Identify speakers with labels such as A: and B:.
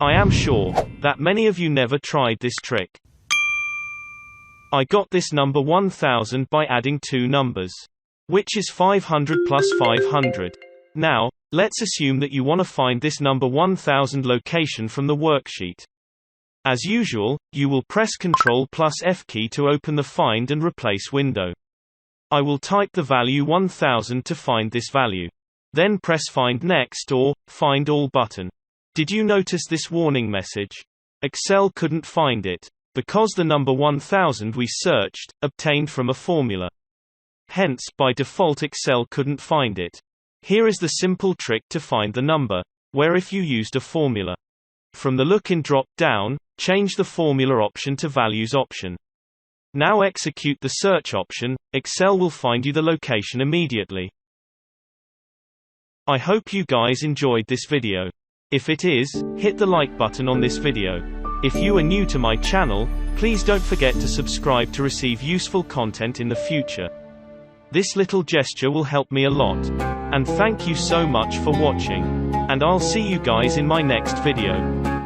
A: I am sure that many of you never tried this trick. I got this number 1000 by adding two numbers, which is 500 plus 500. Now, let's assume that you want to find this number 1000 location from the worksheet. As usual, you will press Ctrl plus F key to open the Find and Replace window. I will type the value 1000 to find this value. Then press Find Next or Find All button. Did you notice this warning message? Excel couldn't find it, because the number 1000 we searched, obtained from a formula. Hence, by default Excel couldn't find it. Here is the simple trick to find the number, where if you used a formula. From the Look in drop-down, change the Formula option to Values option. Now execute the search option, Excel will find you the location immediately. I hope you guys enjoyed this video. If it is, hit the like button on this video. If you are new to my channel, please don't forget to subscribe to receive useful content in the future. This little gesture will help me a lot. And thank you so much for watching. And I'll see you guys in my next video.